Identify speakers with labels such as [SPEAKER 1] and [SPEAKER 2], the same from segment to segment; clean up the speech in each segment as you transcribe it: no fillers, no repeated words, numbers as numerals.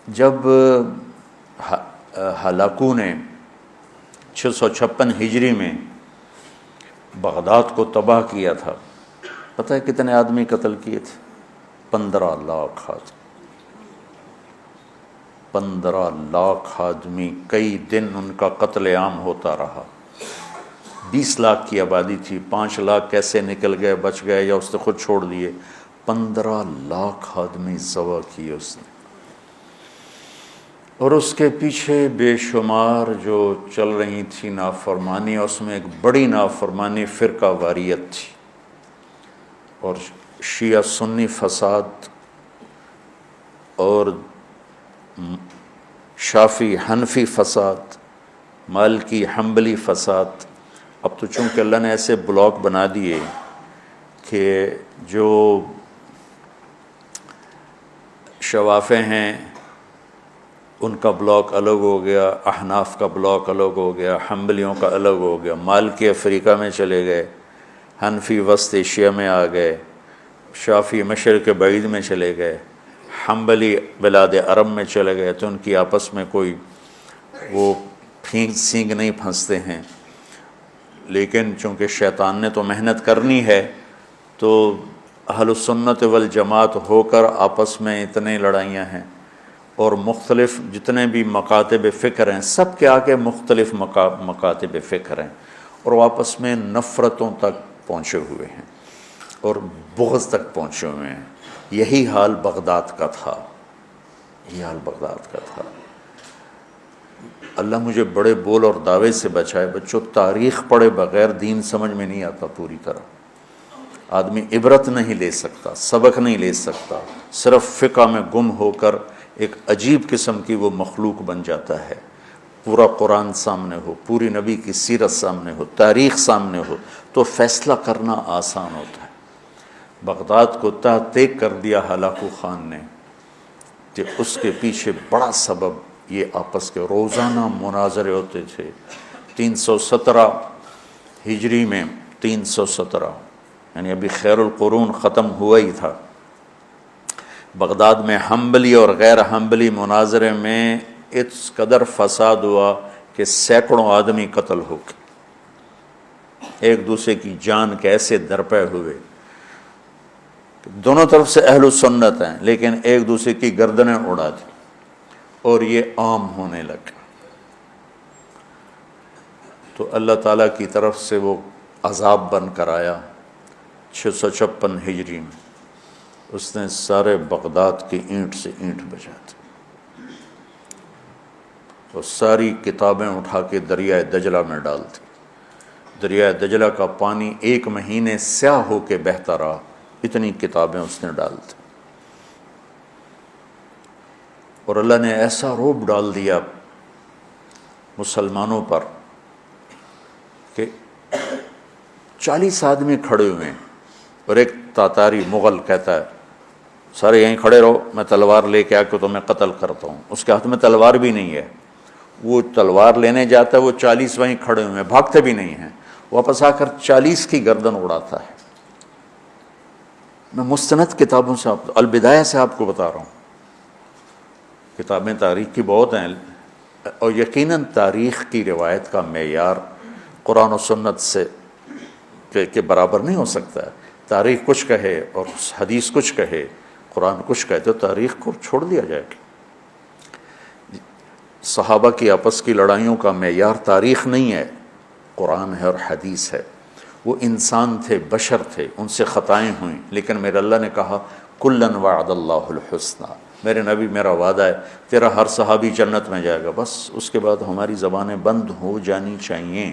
[SPEAKER 1] جب ہلاکو نے 656 ہجری میں بغداد کو تباہ کیا تھا، پتہ ہے کتنے آدمی قتل کیے تھے؟ 15 لاکھ آدمی، 15 لاکھ آدمی، کئی دن ان کا قتل عام ہوتا رہا۔ 20 لاکھ کی آبادی تھی، 5 لاکھ کیسے نکل گئے، بچ گئے یا اس نے خود چھوڑ دیے۔ 15 لاکھ آدمی ذبح کیے اس نے، اور اس کے پیچھے بے شمار جو چل رہی تھی نافرمانی، اس میں ایک بڑی نافرمانی فرقہ واریت تھی، اور شیعہ سنی فساد اور شافعی حنفی فساد، مالکی حنبلی فساد۔ اب تو چونکہ اللہ نے ایسے بلاک بنا دیے کہ جو شوافع ہیں ان کا بلاک الگ ہو گیا، احناف کا بلاک الگ ہو گیا، حنبلیوں کا الگ ہو گیا، مالکی افریقہ میں چلے گئے، حنفی وسط ایشیا میں آ گئے، شافعی مشرق بعید میں چلے گئے، حنبلی بلاد عرب میں چلے گئے، تو ان کی آپس میں کوئی وہ پھینک سینگ نہیں پھنستے ہیں۔ لیکن چونکہ شیطان نے تو محنت کرنی ہے، تو اہل السنت والجماعت ہو کر آپس میں اتنے لڑائیاں ہیں، اور مختلف جتنے بھی مکاتب فکر ہیں سب کے آگے مختلف مکاتب فکر ہیں، اور وہ آپس میں نفرتوں تک پہنچے ہوئے ہیں اور بغض تک پہنچے ہوئے ہیں۔ یہی حال بغداد کا تھا، یہی حال بغداد کا تھا۔ اللہ مجھے بڑے بول اور دعوے سے بچائے۔ بچوں، تاریخ پڑھے بغیر دین سمجھ میں نہیں آتا پوری طرح۔ آدمی عبرت نہیں لے سکتا، سبق نہیں لے سکتا، صرف فقہ میں گم ہو کر ایک عجیب قسم کی وہ مخلوق بن جاتا ہے۔ پورا قرآن سامنے ہو، پوری نبی کی سیرت سامنے ہو، تاریخ سامنے ہو، تو فیصلہ کرنا آسان ہوتا ہے۔ بغداد کو تحقیق کر دیا ہلاکو خان نے، کہ اس کے پیچھے بڑا سبب یہ آپس کے روزانہ مناظرے ہوتے تھے۔ 317 ہجری میں، 317 یعنی ابھی خیر القرون ختم ہوا ہی تھا، بغداد میں حنبلی اور غیر حنبلی مناظرے میں اس قدر فساد ہوا کہ سینکڑوں آدمی قتل ہو گئے، ایک دوسرے کی جان کے ایسے درپے ہوئے۔ دونوں طرف سے اہل سنت ہیں، لیکن ایک دوسرے کی گردنیں اڑا دی، اور یہ عام ہونے لگا۔ تو اللہ تعالیٰ کی طرف سے وہ عذاب بن کر آیا 656 ہجری میں، اس نے سارے بغداد کی اینٹ سے اینٹ بجا دی، اور ساری کتابیں اٹھا کے دریائے دجلہ میں ڈال دی۔ دریائے دجلہ کا پانی 1 مہینے سیاہ ہو کے بہتا رہا، اتنی کتابیں اس نے ڈال دی۔ اور اللہ نے ایسا رعب ڈال دیا مسلمانوں پر کہ 40 آدمی کھڑے ہوئے ہیں، اور ایک تاتاری مغل کہتا ہے سارے یہیں کھڑے رہو، میں تلوار لے کے آ کے تمہیں قتل کرتا ہوں۔ اس کے ہاتھ میں تلوار بھی نہیں ہے، وہ تلوار لینے جاتا ہے، وہ 40 وہیں کھڑے ہوئے ہیں، بھاگتے بھی نہیں ہیں، واپس آ کر 40 کی گردن اڑاتا ہے۔ میں مستند کتابوں سے البدایہ سے آپ کو بتا رہا ہوں، کتابیں تاریخ کی بہت ہیں، اور یقیناً تاریخ کی روایت کا معیار قرآن و سنت سے کے برابر نہیں ہو سکتا ہے۔ تاریخ کچھ کہے اور حدیث کچھ کہے، قرآن کچھ کہے، تو تاریخ کو چھوڑ دیا جائے گا۔ صحابہ کی آپس کی لڑائیوں کا معیار تاریخ نہیں ہے، قرآن ہے اور حدیث ہے۔ وہ انسان تھے، بشر تھے، ان سے خطائیں ہوئیں، لیکن میرے اللہ نے کہا کُلًا وعد اللہ الحسنى، میرے نبی میرا وعدہ ہے تیرا ہر صحابی جنت میں جائے گا۔ بس اس کے بعد ہماری زبانیں بند ہو جانی چاہیے۔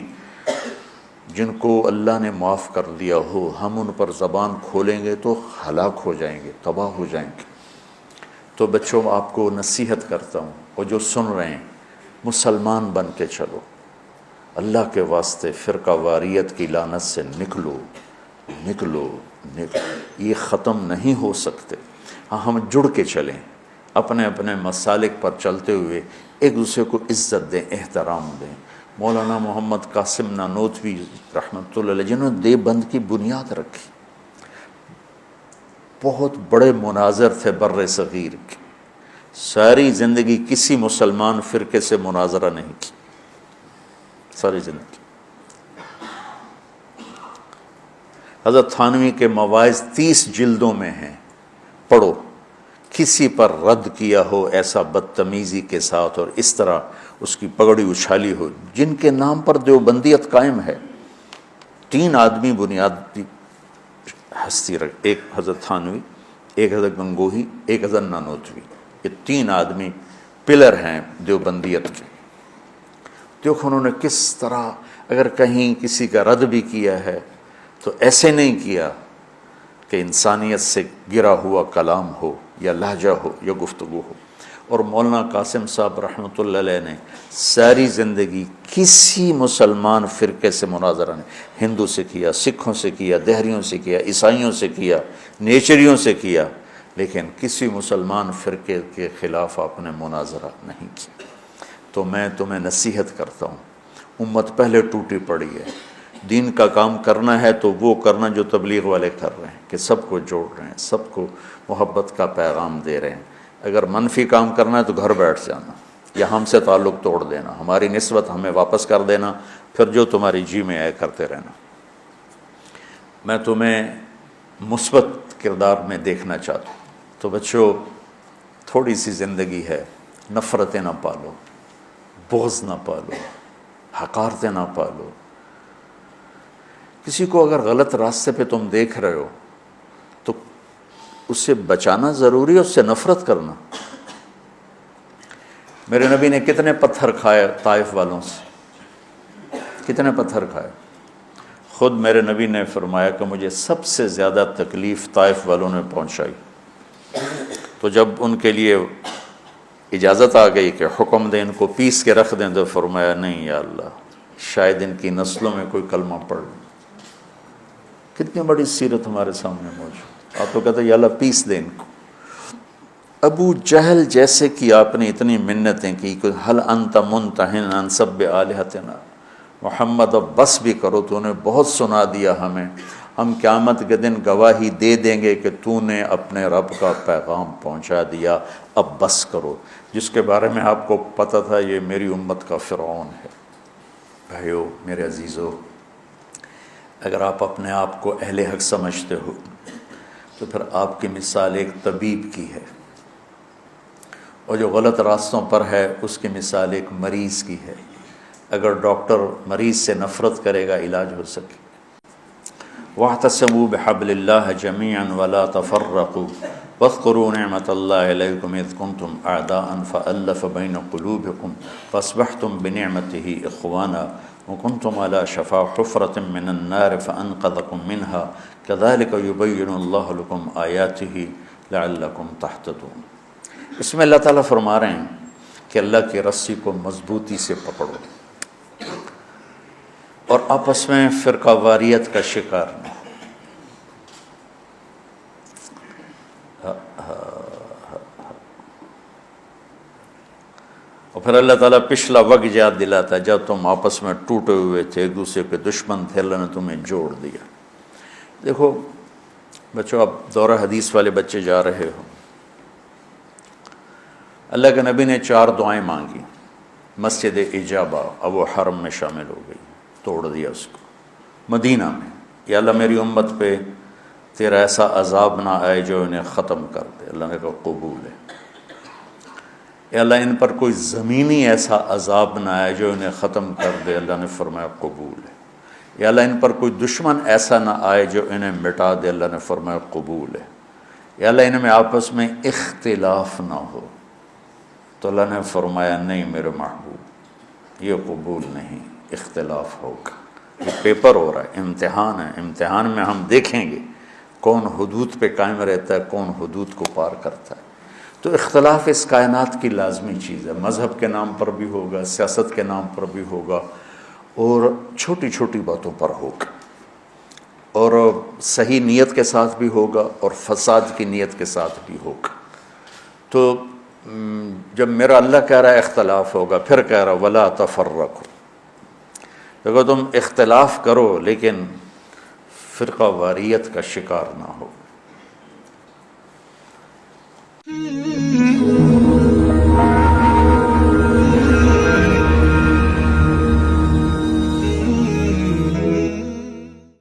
[SPEAKER 1] جن کو اللہ نے معاف کر دیا ہو، ہم ان پر زبان کھولیں گے تو ہلاک ہو جائیں گے، تباہ ہو جائیں گے۔ تو بچوں، آپ کو نصیحت کرتا ہوں، اور جو سن رہے ہیں، مسلمان بن کے چلو، اللہ کے واسطے فرقہ واریت کی لعنت سے نکلو نکلو نکلو، یہ ختم نہیں ہو سکتے۔ ہاں، ہم جڑ کے چلیں، اپنے اپنے مسالک پر چلتے ہوئے ایک دوسرے کو عزت دیں، احترام دیں۔ مولانا محمد قاسم نانوتوی رحمۃ اللہ علیہ، جنہوں نے دیوبند کی بنیاد رکھی، بہت بڑے مناظر تھے بر صغیر کے، ساری زندگی کسی مسلمان فرقے سے مناظرہ نہیں کی، ساری زندگی۔ حضرت تھانوی کے مواعظ 30 جلدوں میں ہیں، پڑھو۔ کسی پر رد کیا ہو ایسا بدتمیزی کے ساتھ اور اس طرح اس کی پگڑی اچھالی ہو، جن کے نام پر دیوبندیت قائم ہے۔ 3 آدمی بنیادی ہستی رکھ، ایک حضرت تھانوی، ایک حضرت گنگوہی، ایک حضرت نانوتوی، یہ 3 آدمی پلر ہیں دیوبندیت کے۔ دیکھو انہوں نے کس طرح، اگر کہیں کسی کا رد بھی کیا ہے تو ایسے نہیں کیا کہ انسانیت سے گرا ہوا کلام ہو یا لہجہ ہو یا گفتگو ہو۔ اور مولانا قاسم صاحب رحمۃ اللہ علیہ نے ساری زندگی کسی مسلمان فرقے سے مناظرہ نہیں، ہندو سے کیا، سکھوں سے کیا، دہریوں سے کیا، عیسائیوں سے کیا، نیچریوں سے کیا، لیکن کسی مسلمان فرقے کے خلاف آپ نے مناظرہ نہیں کیا۔ تو میں تمہیں نصیحت کرتا ہوں، امت پہلے ٹوٹی پڑی ہے، دین کا کام کرنا ہے تو وہ کرنا جو تبلیغ والے کر رہے ہیں، کہ سب کو جوڑ رہے ہیں، سب کو محبت کا پیغام دے رہے ہیں۔ اگر منفی کام کرنا ہے تو گھر بیٹھ جانا یا ہم سے تعلق توڑ دینا، ہماری نسبت ہمیں واپس کر دینا، پھر جو تمہاری جی میں آئے کرتے رہنا۔ میں تمہیں مثبت کردار میں دیکھنا چاہتا ہوں۔ تو بچوں، تھوڑی سی زندگی ہے، نفرتیں نہ پالو، بغض نہ پالو، حقارتیں نہ پالو۔ کسی کو اگر غلط راستے پہ تم دیکھ رہے ہو تو اس سے بچانا ضروری ہے، اس سے نفرت کرنا۔ میرے نبی نے کتنے پتھر کھائے طائف والوں سے، کتنے پتھر کھائے۔ خود میرے نبی نے فرمایا کہ مجھے سب سے زیادہ تکلیف طائف والوں نے پہنچائی۔ تو جب ان کے لیے اجازت آ گئی کہ حکم دیں ان کو پیس کے رکھ دیں، تو فرمایا نہیں یا اللہ، شاید ان کی نسلوں میں کوئی کلمہ پڑھ لیں۔ کتنی بڑی سیرت ہمارے سامنے موجود۔ آپ تو کہتے ہیں یا اللہ پیس دیں ان کو۔ ابو جہل جیسے کی آپ نے اتنی منتیں کی کہ حل انت منتہن عن سب آلہتنا، محمد اب بس بھی کرو، تو نے بہت سنا دیا ہمیں، ہم قیامت کے دن گواہی دے دیں گے کہ تو نے اپنے رب کا پیغام پہنچا دیا، اب بس کرو۔ جس کے بارے میں آپ کو پتہ تھا یہ میری امت کا فرعون ہے۔ بھائیو میرے عزیزو، اگر آپ اپنے آپ کو اہل حق سمجھتے ہو تو پھر آپ کی مثال ایک طبیب کی ہے، اور جو غلط راستوں پر ہے اس کی مثال ایک مریض کی ہے۔ اگر ڈاکٹر مریض سے نفرت کرے گا علاج ہو سکے۔ وَاعْتَصِمُوا بِحَبْلِ اللَّهِ جَمِيعًا وَلَا تَفَرَّقُوا وَاذْكُرُوا نِعْمَةَ اللَّهِ عَلَيْكُمْ إِذْ كُنْتُمْ أَعْدَاءً فَأَلَّفَ بَيْنَ قُلُوبِكُمْ فَأَصْبَحْتُمْ بِنِعْمَتِهِ إِخْوَانًا وَكُنْتُمْ عَلَى شَفَا حُفْرَةٍ مِّنَ النَّارِ فَأَنْقَذَكُم مِّنْهَا كَذَلِكَ يُبَيِّنُ اللَّهُ لَكُمْ آيَاتِهِ لَعَلَّكُمْ تَهْتَدُونَ۔ اس میں اللہ تعالیٰ فرما رہے ہیں کہ اللہ کی رسی کو مضبوطی سے پکڑو اور آپس میں فرقہ واریت کا شکار نہ ہو۔ اور پھر اللہ تعالیٰ پچھلا وقت یاد دلاتا ہے جب تم آپس میں ٹوٹے ہوئے تھے، ایک دوسرے کے دشمن تھے، اللہ نے تمہیں جوڑ دیا۔ دیکھو بچوں، اب دورہ حدیث والے بچے جا رہے ہو، اللہ کے نبی نے 4 دعائیں مانگی، مسجد اجابہ، اب وہ حرم میں شامل ہو گئی، توڑ دیا اس کو۔ مدینہ میں، یا اللہ میری امت پہ تیرا ایسا عذاب نہ آئے جو انہیں ختم کر دے، اللہ نے کہا قبول ہے۔ یا اللہ ان پر کوئی زمینی ایسا عذاب نہ آئے جو انہیں ختم کر دے، اللہ نے فرمایا قبول ہے۔ یا اللہ ان پر کوئی دشمن ایسا نہ آئے جو انہیں مٹا دے، اللہ نے فرمایا قبول ہے۔ یا اللہ ان میں آپس میں اختلاف نہ ہو، تو اللہ نے فرمایا نہیں میرے محبوب، یہ قبول نہیں، اختلاف ہوگا۔ یہ پیپر ہو رہا ہے، امتحان ہے، امتحان میں ہم دیکھیں گے کون حدود پہ قائم رہتا ہے، کون حدود کو پار کرتا ہے۔ تو اختلاف اس کائنات کی لازمی چیز ہے، مذہب کے نام پر بھی ہوگا، سیاست کے نام پر بھی ہوگا، اور چھوٹی چھوٹی باتوں پر ہوگا، اور صحیح نیت کے ساتھ بھی ہوگا اور فساد کی نیت کے ساتھ بھی ہوگا۔ تو جب میرا اللہ کہہ رہا ہے اختلاف ہوگا، پھر کہہ رہا ولا تفرقوا، دیکھو تم اختلاف کرو لیکن فرقہ واریت کا شکار نہ ہو۔